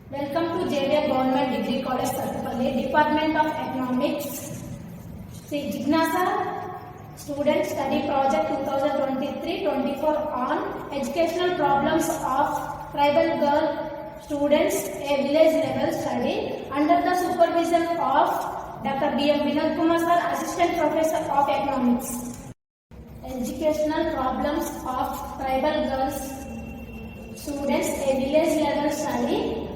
Welcome to JDA Government Degree College, Sattupalli, Department of Economics. Sri Jignasa Student Study Project 2023-24 on Educational Problems of Tribal Girl Students, a Village Level Study under the supervision of Dr. B.M. Vinod Kumar Sir, Assistant Professor of Economics. Educational Problems of Tribal Girls Students, a Village Level Study.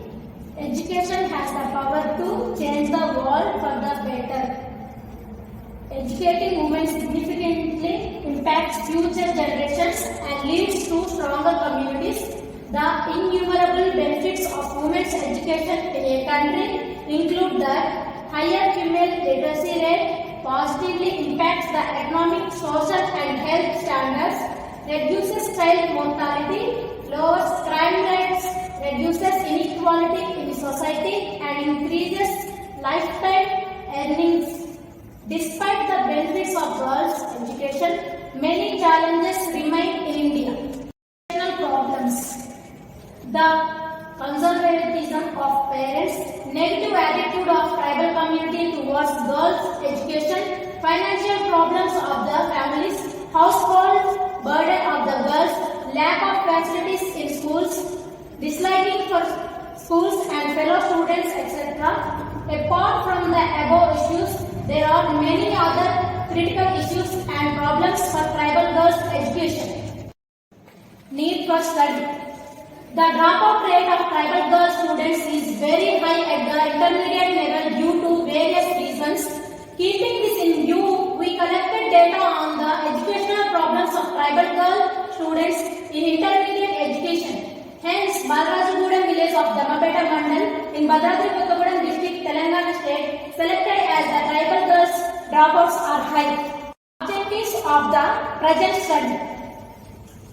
Education has the power to change the world for the better. Educating women significantly impacts future generations and leads to stronger communities. The innumerable benefits of women's education in a country include that higher female literacy rate positively impacts the economic, social and health standards, reduces child mortality, lowers crime rates, reduces inequality in society and increases lifetime earnings. Despite the benefits of girls' education, many challenges remain in India. Educational problems. The conservatism of parents, negative attitude of tribal community towards girls' education, financial problems of the families, household burden of the girls, lack of facilities in schools, disliking for schools and fellow students, etc. Apart from the above issues, there are many other critical issues and problems for tribal girls' education. Need for study. The dropout rate of tribal girl students is very high at the intermediate level due to various reasons. Keeping this in view, we collected data on the educational problems of tribal girl students in intermediate education. Hence, Balarajagudem village of Dammapeta Mandal in Bhadradri Kottagudem district, Telangana state, selected as the tribal girls dropouts are high. Objectives of the present study.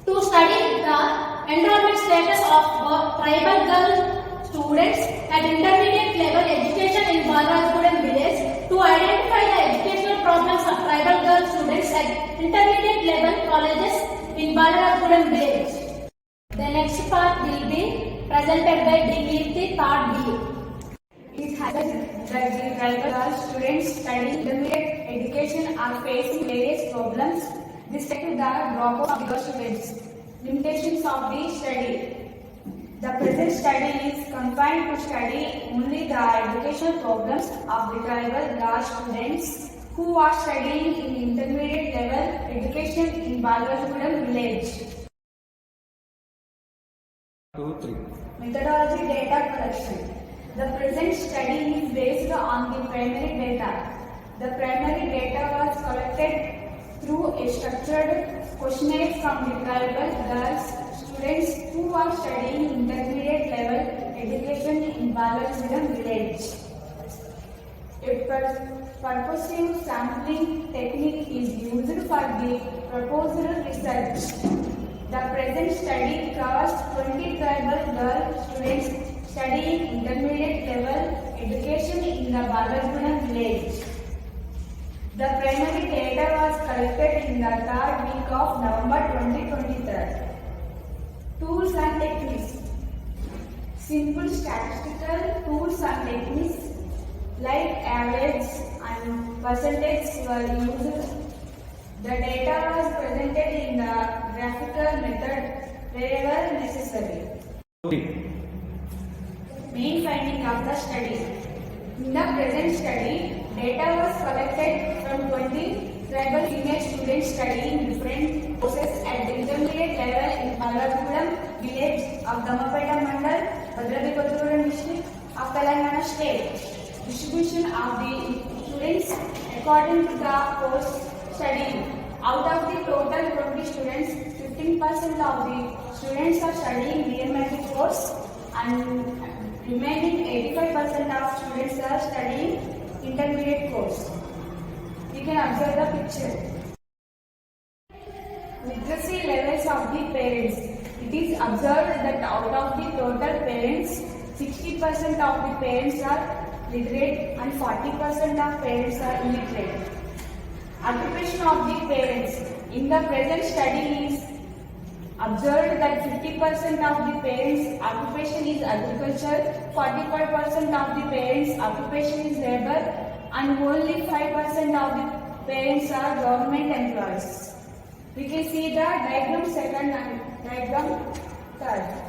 To study the enrollment status of tribal girl students at intermediate level education in Balarajagudem village, to identify the educational problems of tribal girl students at intermediate level colleges in Balarajagudem village. The next part will be presented by Kirti, third B. It happens that the tribal girl students studying intermediate education are facing various problems respect to the dropout of girl students. Limitations of the study. The present study is confined to study only the educational problems of the tribal girl students who are studying in intermediate level education in Balarajagudem village. 2, 3. Methodology data collection. The present study is based on the primary data. The primary data was collected through a structured questionnaire from the tribal girls students who are studying intermediate level education in Balarajagudem village. A purposive sampling technique is used for the proposed research. The present study covers 20 tribal girl students studying intermediate level education in the Balarajagudem village. The primary data was collected in the third week of November 2023. Tools and techniques. Simple statistical tools and techniques like average and percentage were used. The data was presented in the graphical method wherever necessary. Main finding of the study. In the present study, data was collected from 20 tribal female students studying different courses at the intermediate level in Balarajagudem village of Dammapeta Mandal, Bhadradri Kottagudem district of Telangana state. Distribution of the students according to the course study. Out of the total 20 students, 15% of the students are studying BMIT course and remaining 85% of students are studying intermediate course. You can observe the picture. Literacy levels of the parents. It is observed that out of the total parents, 60% of the parents are literate and 40% of parents are illiterate. Occupation of the parents. In the present study is observed that 50% of the parents' occupation is agriculture, 45% of the parents' occupation is labor, and only 5% of the parents are government employees. We can see the diagram second and diagram third.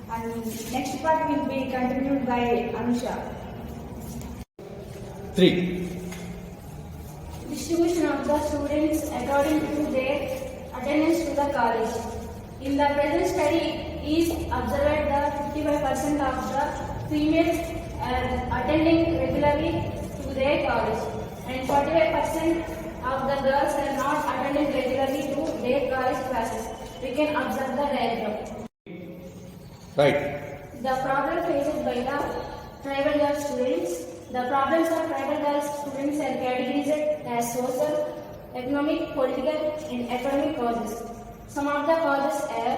And next part will be continued by Anusha. 3. Distribution of the students according to their attendance to the college. In the present study is observed that 55% of the females are attending regularly to their college and 45% of the girls are not attending regularly to their college classes. We can observe the diagram. Right. The problem faced by the tribal girl students. The problems of tribal girl students are categorized as social, economic, political, and academic causes. Some of the causes are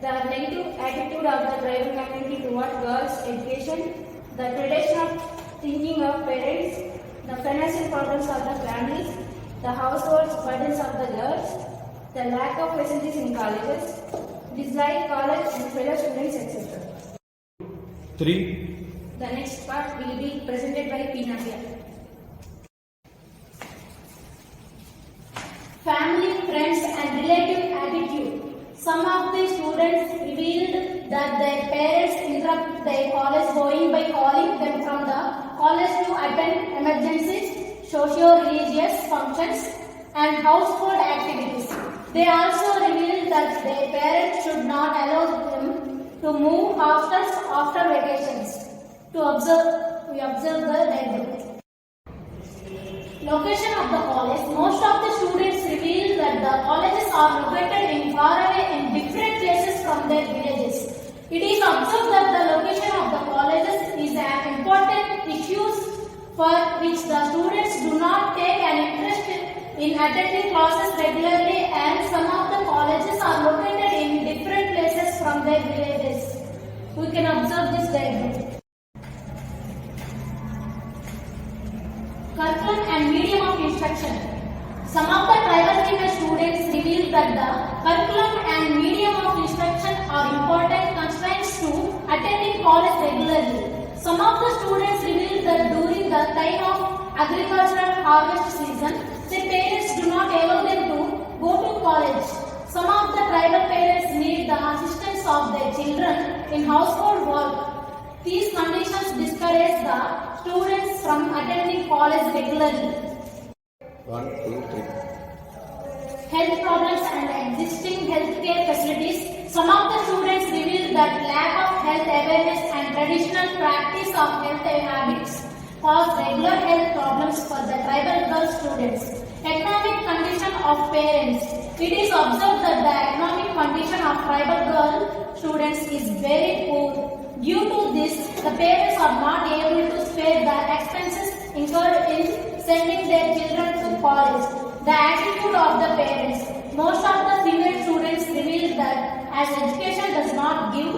the negative attitude of the tribal community toward girls' education, the tradition of thinking of parents, the financial problems of the families, the household burdens of the girls, the lack of facilities in colleges, dislike college and fellow students, etc. 3. The next part will be presented by Pinavia. Family, friends and relative attitude. Some of the students revealed that their parents interrupt their college going by calling them from the college to attend emergencies, socio-religious functions and household activities. They also revealed that their parents should not allow them to move hostels after vacations. We observe the diagram. Location of the college. Most of the students reveal that the colleges are located in far away and different places from their villages. It is observed that the location of the colleges is an important issue for which the students do not take an interest in attending classes regularly, and some of the colleges are located in different places from their villages. We can observe this diagram. Curriculum and medium of instruction. Some of the tribal female students reveal that the curriculum and medium of instruction are important constraints to attending college regularly. Some of the students reveal that during the time of agricultural harvest season, their parents do not allow them to go to college. Some of the tribal parents need the assistance of their children in household work. These conditions discourage the students from attending college regularly. 1, 2, 3. Health problems and existing healthcare facilities. Some of the students reveal that lack of health awareness and traditional practice of health habits cause regular health problems for the tribal girl students. Economic condition of parents. It is observed that the economic condition of tribal girl students is very poor. Due to this, the parents are not able to spare the expenses incurred in sending their children to college. The attitude of the parents. Most of the female students reveal that as education does not give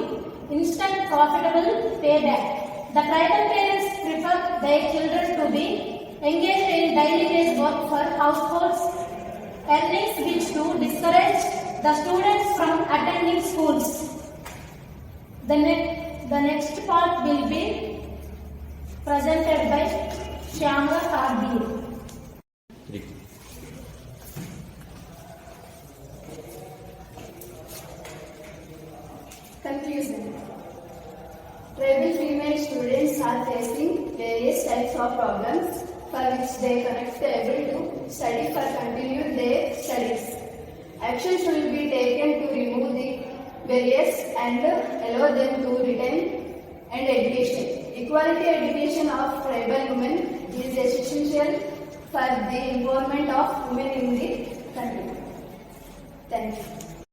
instant profitable payback, the tribal parents prefer their children to be engaged in daily wage work for households, earnings which to discourage the students from attending schools. The next part will be presented by Shyamla Karbir. 3. Conclusion. Tribal female students are facing various types of problems for which they are not able to study for continue their studies. Action should be taken to remove the barriers and allow them to retain and education. Equality education of tribal women is essential for the involvement of women in the country. Thank you.